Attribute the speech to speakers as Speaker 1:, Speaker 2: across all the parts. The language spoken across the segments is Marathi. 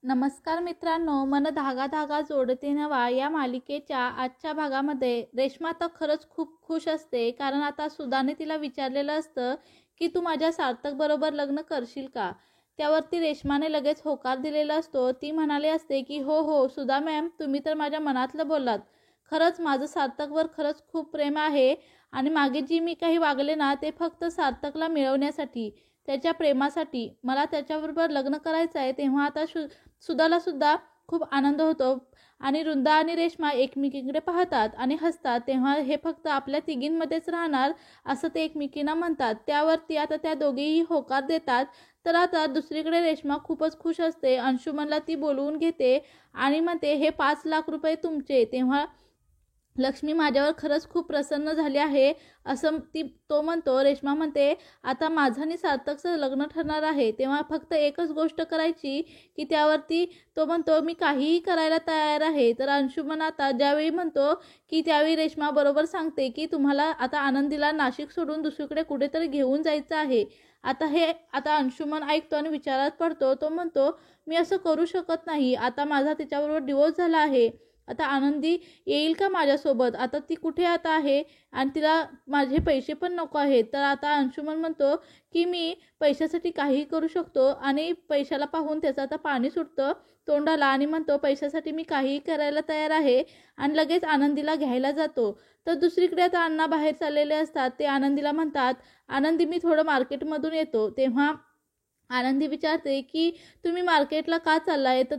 Speaker 1: नमस्कार मित्रांनो, मन धागा धागा जोडते नवा या मालिकेच्या आजच्या भागामध्ये रेश्मा तर खरंच खूप खुश असते, कारण आता सुधाने तिला विचारलेलं असतं की तू माझ्या सार्थक बरोबर लग्न करशील का. त्यावरती रेश्माने लगेच होकार दिलेला असतो. ती म्हणाली असते की हो हो सुधा मॅम, तुम्ही तर माझ्या मनातलं बोललात. खरंच माझं सार्थकवर खरंच खूप प्रेम आहे आणि मागे जी मी काही वागले ना, ते फक्त सार्थकला मिळवण्यासाठी, त्याच्या प्रेमासाठी. मला त्याच्याबरोबर लग्न करायचं आहे. तेव्हा आता सुधाला सुद्धा खूप आनंद होतो आणि वृंदा आणि रेश्मा एकमेकींकडे पाहतात आणि हसतात. तेव्हा हे फक्त आपल्या तिघींमध्येच राहणार असं ते एकमेकींना म्हणतात. त्यावरती आता त्या दोघेही होकार देतात. तर आता दुसरीकडे रेश्मा खूपच खुश असते. अंशुमनला ती बोलवून घेते आणि म्हणते हे 5 लाख रुपये तुमचे. तेव्हा लक्ष्मी माझ्यावर खरंच खूप प्रसन्न झाली आहे असं तो म्हणतो. रेश्मा म्हणते आता माझं आणि सार्थकचं लग्न ठरणार आहे, तेव्हा फक्त एकच गोष्ट करायची की त्यावरती तो म्हणतो मी काहीही करायला तयार आहे. तर अंशुमन आता ज्यावेळी म्हणतो की त्यावेळी रेश्मा बरोबर सांगते की तुम्हाला आता आनंदीला नाशिक सोडून दुसरीकडे कुठेतरी घेऊन जायचं आहे. आता अंशुमन ऐकतो आणि विचारात पडतो. तो म्हणतो मी असं करू शकत नाही. आता माझा तिच्याबरोबर डिवोर्स झाला आहे. आता आनंदी येईल का माझ्यासोबत. आता ती कुठे आता आहे आणि तिला माझे पैसे पण नको आहेत. तर आता अंशुमन म्हणतो की मी पैशासाठी काहीही करू शकतो आणि पैशाला पाहून त्याचं आता पाणी सुटतं तोंडाला आणि म्हणतो पैशासाठी मी काहीही करायला तयार आहे आणि लगेच आनंदीला घ्यायला जातो. तर दुसरीकडे आता अण्णा बाहेर चाललेले असतात. ते आनंदीला म्हणतात आनंदी मी थोडं मार्केटमधून येतो. तेव्हा आनंदी विचारते की तुम्ही मार्केटला का चाललाय. तर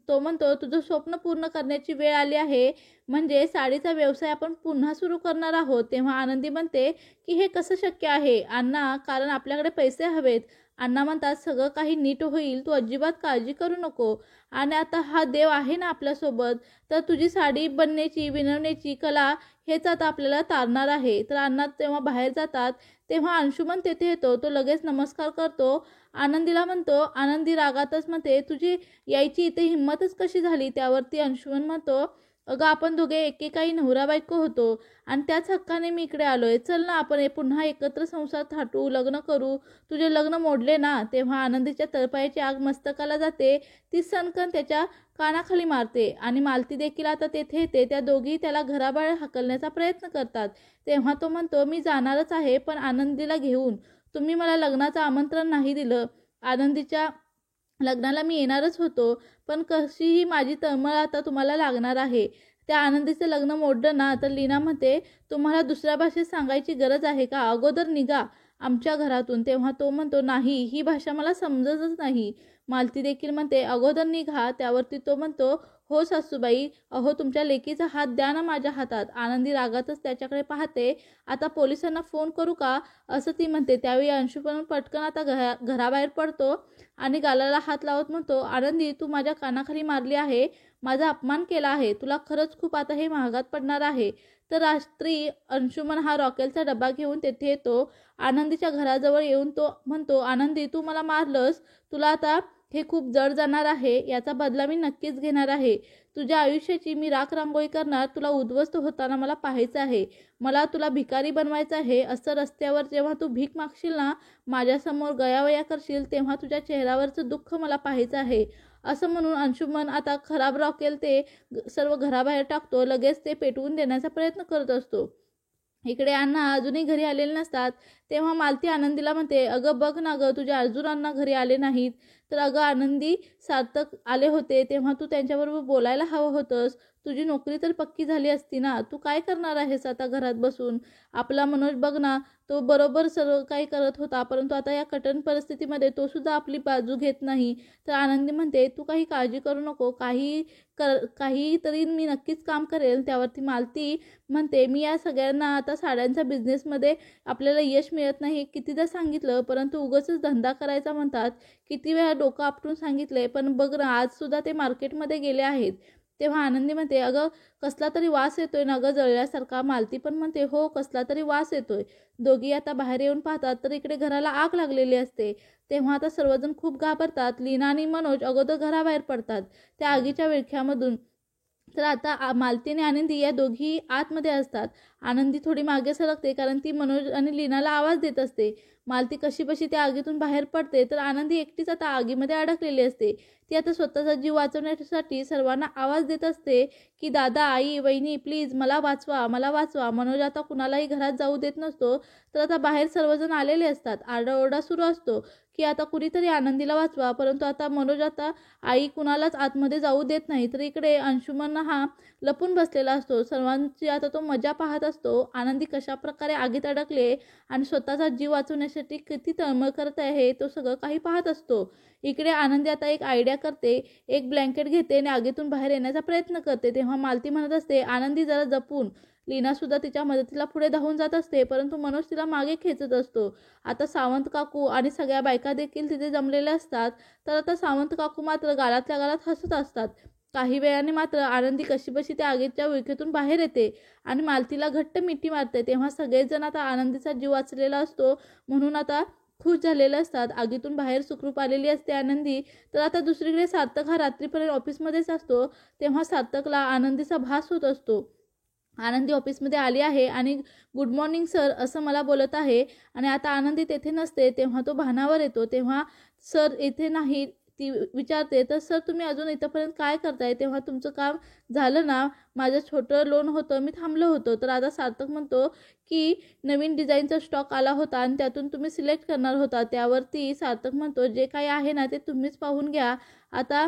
Speaker 1: तो म्हणतो तुझं स्वप्न पूर्ण करण्याची वेळ आली आहे, म्हणजे साडीचा व्यवसाय आपण पुन्हा सुरू करणार आहोत. तेव्हा आनंदी म्हणते की हे कसं शक्य आहे अण्णा, कारण आपल्याकडे पैसे हवेत. अण्णा म्हणतात सगळं काही नीट होईल, तू अजिबात काळजी करू नको आणि आता हा देव आहे ना आपल्यासोबत. तर तुझी साडी बनण्याची विणवण्याची कला हेच आता आपल्याला तारणार आहे. तर अण्णा तेव्हा बाहेर जातात. तेव्हा अंशुमन तेथे येतो. तो लगेच नमस्कार करतो. आनंदीला म्हणतो. आनंदी रागातच म्हणते तुझी यायची इथे हिंमतच कशी झाली. त्यावरती अंशुमन म्हणतो अगं आपण दोघे एकेकाळी नवरा बायको होतो आणि त्याच हक्काने मी इकडे आलोय. चल ना आपण पुन्हा एकत्र संसार थाटू, लग्न करू. तुझे लग्न मोडले ना. तेव्हा आनंदीच्या तळपायाची आग मस्तकाला जाते. ती सणकण त्याच्या कानाखाली मारते आणि मालती देखील आता तेथे येते. त्या दोघी त्याला घराबाहेर हाकलण्याचा प्रयत्न करतात. तेव्हा तो म्हणतो मी जाणारच आहे, पण आनंदीला घेऊन. तुम्ही मला लग्नाचं आमंत्रण नाही दिलं. आनंदीच्या लग्नाला मी येणारच होतो, पण कशीही माझी तळमळ आता तुम्हाला लागणार आहे. त्या आनंदीचं लग्न मोडलं ना. तर लीना म्हणते तुम्हाला दुसऱ्या भाषेत सांगायची गरज आहे का. अगोदर निघा आमच्या घरातून. तेव्हा तो म्हणतो नाही, ही भाषा मला समजतच नाही. मालती देखील म्हणते अगोदर निघा. त्यावरती तो म्हणतो हो सासूबाई, अहो तुमच्या लेकीचा हात द्या ना माझ्या हातात. आनंदी रागातच त्याच्याकडे पाहते. आता पोलिसांना फोन करू का असं ती म्हणते. त्यावेळी अंशू पण पटकन आता घराबाहेर पडतो आणि गालाला हात लावत म्हणतो आनंदी तू माझ्या कानाखाली मारली आहे, माझा अपमान केला आहे, तुला खरंच खूप आता हे महागात पडणार आहे. तर रात्री अंशुमन हा रॉकेलचा डबा घेऊन तेथे येतो. आनंदीच्या घराजवळ येऊन तो म्हणतो आनंदी तू मला मारलंस, तुला आता हे खूप जड जाणार आहे. याचा बदला मी नक्कीच घेणार आहे. तुझ्या आयुष्याची मी राख रांगोळी करणार. तुला उद्ध्वस्त होताना मला पाहायचं आहे. मला तुला भिकारी बनवायचं आहे. असं रस्त्यावर जेव्हा तू भीक मागशील ना, माझ्यासमोर गयावया करशील, तेव्हा तुझ्या चेहऱ्यावरचं दुःख मला पाहायचं आहे. असं म्हणून अंशुमन आता खराब रॉकेल ते सर्व घराबाहेर टाकतो. लगेच ते पेटवून देण्याचा प्रयत्न करत असतो. इकडे अण्णा अजूनही घरी आलेले नसतात. तेव्हा मालती आनंदीला म्हणते अगं बघ ना गं, तुझे अजून अण्णा घरी आले नाहीत. तर अगं आनंदी, सार्थक आले होते तेव्हा तू त्यांच्याबरोबर बोलायला हवं होतंस. तुझी नोकरी तर पक्की झाली असती ना. तू काय करणार आहेस आता घरात बसून. आपला मनोज बघ ना, तो बरोबर सर्व काही करत होता, परंतु आता या कठीण परिस्थितीमध्ये तो सुद्धा आपली बाजू घेत नाही. तर आनंदी म्हणते तू काही काळजी करू नको, काही तरी मी नक्कीच काम करेल. त्यावरती मालती म्हणते मी या सगळ्यांना आता साड्यांच्या बिझनेसमध्ये आपल्याला यश मिळत नाही कितीदा सांगितलं, परंतु उगाचच धंदा करायचा म्हणतात. किती वेळा डोकं आपटून सांगितलंय, पण बघ ना आजसुद्धा ते मार्केटमध्ये गेले आहेत. तेव्हा आनंदी म्हणते अगं कसला तरी वास येतोय ना गं जळल्यासारखा. मालती पण म्हणते हो कसला तरी वास येतोय. दोघी आता बाहेर येऊन पाहतात तर इकडे घराला आग लागलेली असते. तेव्हा आता सर्वजण खूप घाबरतात. लीना आणि मनोज अगोदर घराबाहेर पडतात त्या आगीच्या विळख्यामधून. तर आता मालती आणि आनंदी या दोघी आतमध्ये असतात. आनंदी थोडी मागे सरकते कारण ती मनोज आणि लीनाला आवाज देत असते. मालती कशीबशी त्या आगीतून बाहेर पडते तर आनंदी एकटीच आता आगीमध्ये अडकलेली असते. ती आता स्वतःचा जीव वाचवण्यासाठी सर्वांना आवाज देत असते की दादा, आई, वहिनी, प्लीज मला वाचवा, मला वाचवा. मनोज आता कुणालाही घरात जाऊ देत नसतो. तर आता बाहेर सर्वजण आलेले असतात. आरडाओरडा सुरू असतो की आता कुणीतरी आनंदीला वाचवा. परंतु आता मनोज आता आई कुणालाच आतमध्ये जाऊ देत नाही. तर इकडे अंशुमन हा लपून बसलेला असतो. सर्वांची आता तो मजा पाहत असतो. आनंदी कशाप्रकारे आगीत अडकले आणि स्वतःचा जीव वाचवण्यासाठी किती तळमळ करत आहे तो सगळं काही पाहत असतो. इकडे आनंदी आता एक आयडिया करते. एक ब्लँकेट घेते आणि आगीतून बाहेर येण्याचा प्रयत्न करते. तेव्हा मालती म्हणत असते, आनंदी जरा जपून. लीनासुद्धा तिच्या मदतीला पुढे धावून जात असते. परंतु मनोज तिला मागे खेचत असतो. आता सावंत काकू आणि सगळ्या बायका देखील तिथे जमलेल्या असतात. तर आता सावंत काकू मात्र गालातल्या गालात हसत असतात. काही वेळाने मात्र आनंदी कशीबशी त्या आगीच्या विळख्यातून बाहेर येते आणि मालतीला घट्ट मिठी मारते. तेव्हा सगळेजण आता आनंदीचा जीव वाचलेला असतो म्हणून आता खुश झालेले असतात. आगीतून बाहेर सुखरूप आलेली असते आनंदी. तर आता दुसरीकडे सार्थक हा रात्रीपर्यंत ऑफिसमध्येच असतो. तेव्हा सार्थकला आनंदीचा भास होत असतो. आनंदी ऑफिसमध्ये आली आहे आणि गुड मॉर्निंग सर असं मला बोलत आहे आणि आता आनंदी तेथे नसते. तेव्हा तो भानावर येतो. तेव्हा सर इथे नाही ती विचारते, तर सर तुम्ही अजून इथंपर्यंत काय करताय? तेव्हा तुमचं काम झालं ना? माझं छोटं लोन होतं, मी थांबलो होतो. तर आता सार्थक म्हणतो की नवीन डिझाईनचा स्टॉक आला होता आणि त्यातून तुम्ही सिलेक्ट करणार होता. त्यावरती सार्थक म्हणतो जे काही आहे ना ते तुम्हीच पाहून घ्या. आता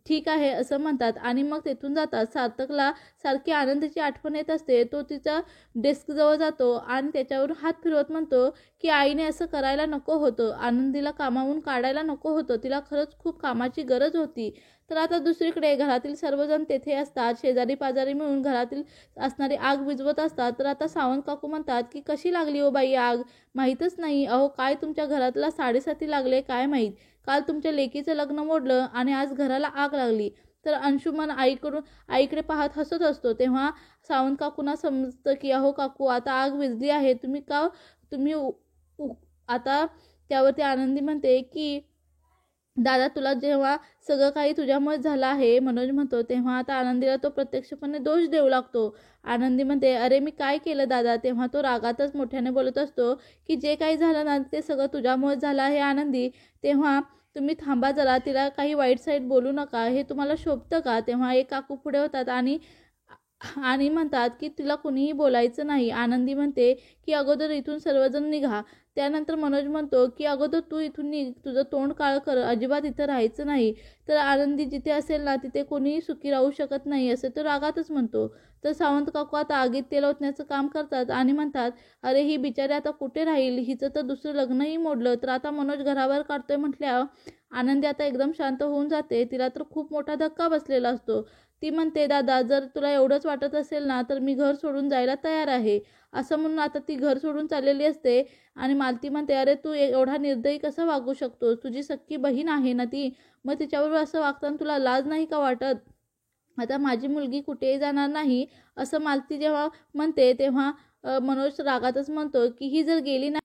Speaker 1: ठीक आहे असं म्हणतात आणि मग तेथून जातात. सार्थकला सारखी आनंदीची आठवण येत असते. तो तिच्या डेस्कजवळ जातो आणि त्याच्यावरून हात फिरवत म्हणतो की आईने असं करायला नको होतं. आनंदीला कामावून काढायला नको होतं. तिला खरंच खूप कामाची गरज होती. तर आता दुसरीकडे घरातील सर्वजण तेथे असतात. शेजारी पाजारी मिळून घरातील असणारी आग विझवत असतात. तर आता सावंत काकू म्हणतात की कशी लागली हो बाई आग? माहीतच नाही. अहो काय तुमच्या घरातला साडेसाती लागले काय माहीत. काल तुमच्या लेकीचं लग्न मोडलं आणि आज घराला आग लागली. तर अंशुमन आईकडे पाहत हसत असतो. तेव्हा सावंत काकूंना समजतं की अहो काकू आता आग विझली आहे. तुम्ही आता त्यावरती आनंदी म्हणते की दादा तुला जेव्हा सगळं काही तुझ्यामुळे झालं आहे मनोज म्हणतो. तेव्हा आता आनंदीला तो प्रत्यक्षपणे दोष देऊ लागतो. आनंदी म्हणते अरे मी काय केलं दादा? तेव्हा तो रागातच मोठ्याने बोलत असतो की जे काही झालं ना ते सगळं तुझ्यामुळे झालं आहे आनंदी. तेव्हा तुम्ही थांबा जरा. तिला काही वाईट साईड बोलू नका. हे तुम्हाला शोभतं का? तेव्हा एक काकू पुढे होतात आणि आणि म्हणतात की तिला कुणीही बोलायचं नाही. आनंदी म्हणते की अगोदर इथून सर्वजण निघा. त्यानंतर मनोज म्हणतो की अगोदर तू इथून निघ. तुझं तोंड काळं कर. अजिबात इथं राहायचं नाही. तर आनंदी जिथे असेल ना तिथे कोणीही सुखी राहू शकत नाही असं तो रागातच म्हणतो. तर सावंत काकू आता आगीत तेल ओतण्याचं काम करतात आणि म्हणतात अरे ही बिचारी आता कुठे राहील? हिचं तर दुसरं लग्नही मोडलं. तर आता मनोज घरावर काढतोय म्हटल्यावर आनंदी आता एकदम शांत होऊन जाते. तिला तर खूप मोठा धक्का बसलेला असतो. ती म्हणते दादा जर तुला एवढंच वाटत असेल ना तर मी घर सोडून जायला तयार आहे असं म्हणून आता ती घर सोडून चाललेली असते. आणि मालती म्हणते अरे तू एवढा निर्दयी कसं वागू शकतोस? तुझी सख्खी बहीण आहे ना ती. मग तिच्याबरोबर असं वागताना तुला लाज नाही का वाटत? आता माझी मुलगी कुठेही जाणार नाही असं मालती जेव्हा म्हणते तेव्हा मनोज रागातच म्हणतो की ही जर गेली ना